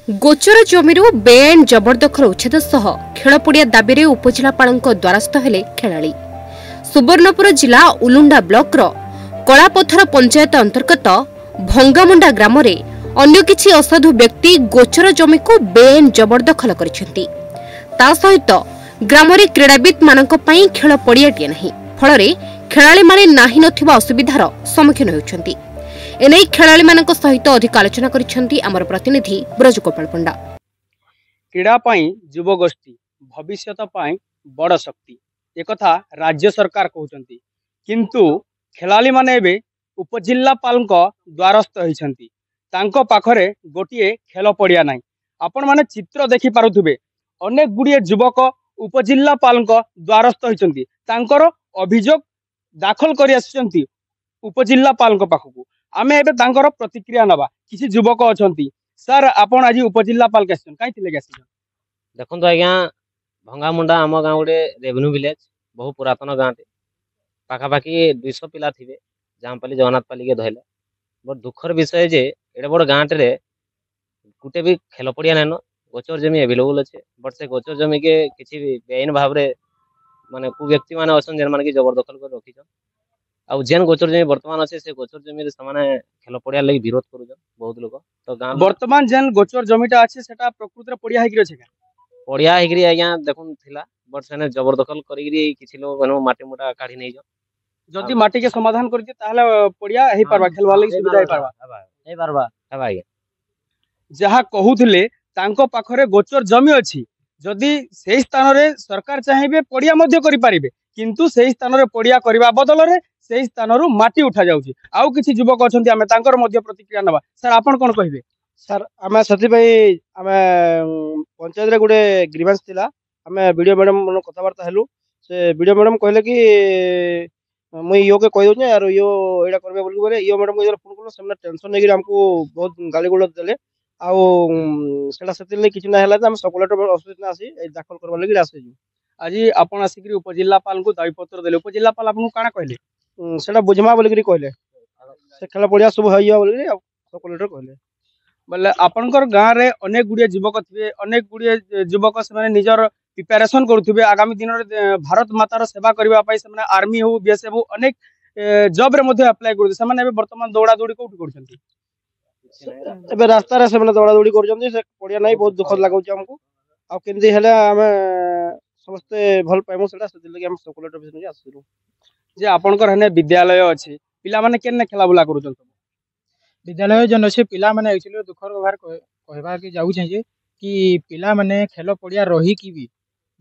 गोचर जमीरू बेआईन जबरदखल उच्छेद सह खेलपड़िया दाबी में उपजिलापाल द्वारस्थ हेले खेलाड़ी। सुवर्णपुर जिला उलुंडा ब्लॉकर कलापथर पंचायत अंतर्गत भंगामुंडा ग्राम अन्य किछि असाधु व्यक्ति गोचर जमी को बेआईन जबरदखल करिसेंती। ता सहित ग्राम क्रीड़ाविद मानक पई खेल पड़ियाटिए नाही, फल खेलाड़ी माने नाही नथिबा असुविधार सम्मुखीन होउछंती। एने खेलाड़ी मानक सहित अधिक आलोचना करिसेंती आमर प्रतिनिधि ब्रजगोपाल पंडा। क्रीड़ा पाई युवगोष्ठी भविष्यत पाई बड़ शक्ति एकथा राज्य सरकार कहउछंती, किंतु खेलाड़ी माने एबे उपजिल्लापाल द्वारस्थ होइछंती। तांको पाखरे गोटिए खेल पड़िया नाही। आपण माने चित्र देखि पारुथुबे अनेक गुड़िए युवक उपजिल्लापाल द्वारस्थ होइछंती। तांकर अभियोग दाखल करि आछंती उपजिल्लापाल पाखकू। आमे एबे तांकर प्रतिक्रिया नबा। किछि युवक अछंती। सर आपण आज उपजिल्लापाल के आछन काई थिले आछन? देखो आज्ञा भंगामुंडा आम गाँव गोटे रेवेन्यू विलेज, बहु पुरातन गाँटे, पाखापाखि 200 पिला थिबे जामपाली जगन्नाथ पाली के धइले। बड़ दुखर विषय जे एडे बड़ गाँटे गुटे भी खेल पड़िया नाइन, गोचर जमी एवेलेबल अच्छे, बट से गोचर जमी के किसी बेआईन भाव में माने कु व्यक्ति माने अछन जेन माने कि जबरदखल कर रखिछन। आउ जेन गोचर जमी वर्तमान अच्छे से गोचर जमी से माने खेल पड़िया लगी विरोध करूछन बहुत लोग। तो गाँव वर्तमान जेन गोचर जमीटा अच्छे सेटा प्रकृत रे पड़िया हेगिरो छे। पड़िया हेगिरी आज्ञा देखुन थिला, बट सेने जबरदखल करिगिरी किछि लोग माने माटी मोटा काढी नै जो। जदि माटी के समाधान करते ताहले पड़िया हेई पारबा, खेलवा लगी सुविधा हेई पारबा। आज्ञा जहा कहूथिले तांको पाखरे गोचर जमी अछि, जदि सेही स्थान रे सरकार चाहेबे पड़िया मध्य करि पारिबे, किंतु सेही स्थान रे पड़िया करबा बदल रे सेही स्थान रु माटी उठा जाउछि। आउ किछि युवक अछंती, आमे तांकर मध्य प्रतिक्रिया नबा। सर आपण कोन कहिबे? सर आमे सती भाई आमे पंचायत रे गुडे ग्रीवेंस थिला, आमे वीडियो मैडम मन कथावार्ता हेलु। से वीडियो मैडम कहले कि मुई यो के कहि दोने यार यो एडा करबे बोल बोले यो मैडम को फोन करलो, सेमना टेंशन नेगिर हमको बहुत गाली गुलो देले। आउ सेटा सेतिले किछ ना हला त हम सकलेटर ऑफिस ना आसी दाखल करबा लागि आसे छु। आज आपण आसिकरी उपजिल्लापाल को दाबी पत्र देले, उपजिल्लापाल आपन काना कहले? सेटा बुझमा बोल करी कहले से खेला पड़िया सब होइया बोल करी सकलेटर कहले। बोले आपनकर गाँव रे अनेक गुड़िए युवक थिबे, अनेक गुड़िए युवक से माने निजर प्रिपरेशन करुथिबे आगामी दिन रे भारत मातार सेवा करबा पई। से माने आर्मी हो, बीएसएफ हो, अनेक जॉब रे मध्ये अप्लाई करू। से माने वर्तमान दौड़ा दौड़ी कोठी करछंती? एबे रास्ता रे से माने दौड़ा दौड़ी करछंती। से पड़िया नाही, बहुत दुख लागौ छ हमको। आ केंदी हेले हमें समस्त भल पाइमु सेटा से लगे हम सकलेटर ऑफिस में आसु। जे आपनकर हने विद्यालय अछि, पिला माने केने खेला बुला करूछन? विद्यालय जन अच्छे पिला माने एक्चुअली दुखर व्यवहार कहबा के जाउ छै जे कि पिला माने खेल पड़िया रही कि भी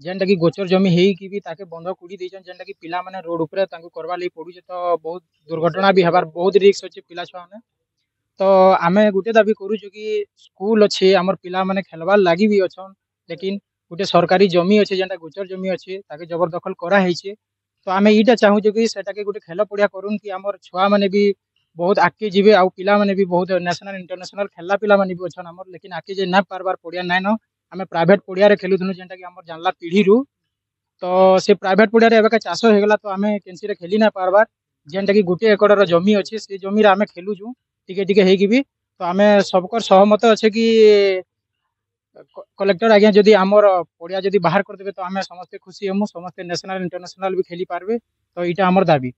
जेनटा कि गोचर जमी हेई कि भी ताके बंध कुड़ी देछन, जेनटा कि पिला माने रोड ऊपर तांको करबा लई पडु छै। तो बहुत दुर्घटना भी हबार बहुत रिस्क अछि पिला छुआ ने। तो आमे गुटे दाबी करू छ कि स्कूल अच्छे हमर पिला माने खेलबा लागि भी अछन, लेकिन गुटे सरकारी जमी अच्छे जेनटा गोचर जमी अच्छे ताके जबरदखल करा हेई छै। तो आमे इटा चाहू छ कि सेटा के गुटे खेल पड़िया करून कि हमर छुआ माने भी बहुत आगे जीवे, आउ पिला माने भी बहुत नेशनल इंटरनेशनल खेलला पिला माने भी अछन हमर, लेकिन आगे जे ना पारबार पड़िया नाइन। हमें प्राइवेट पड़िया रे खेलु थनु जेनटा कि हमर जानला पीढ़ी रु। तो से प्राइवेट पड़िया रे एबे का चाष हो गेला, तो हमें केनसी रे खेली ना पारबार। जेनटा कि गुटे एकड़ रो जमी अछि, से जमी रे हमें खेलु छु टिके टिके हेगी भी। तो हमें सबकर सहमत अछि कि कलेक्टर आज्ञा जदी हमर पड़िया जदी बाहर कर देबे तो हमें समस्त खुशी हमु, समस्त नेशनल इंटरनेशनल भी खेली पारबे। तो इटा हमर दाबी।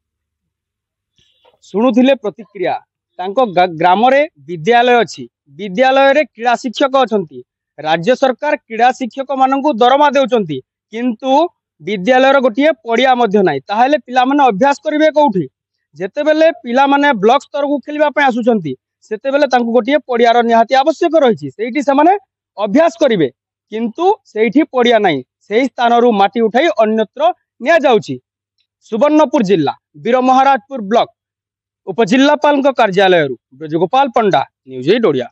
शुणुथिले प्रतिक्रिया। तांको ग्राम रे विद्यालय अछि, विद्यालय रे क्रीड़ा शिक्षक अछंती। राज्य सरकार क्रीड़ा शिक्षक माननकु दरमा देउचंती, किंतु विद्यालय रो गोटिए पड़िया मध्य नाही। ताहेले पिला माने अभ्यास करिवे कोठी? जेते बेले पिला माने ब्लॉक स्तर को खेलिबा पय आसुचंती, सेते बेले तांको गोटिए पड़िया रो निहाती आवश्यक रहिछि। सेठी से माने अभ्यास करिवे, किंतु सेठी पड़िया नाही। सेही स्थान रु माटी उठाई अन्यत्र निया जाउछि। सुवर्णपुर जिल्ला वीरमहाराजपुर ब्लॉक उपजिल्लापाल कार्यालय ब्रजगोपाल पंडा, न्यूज 8 ओडिया।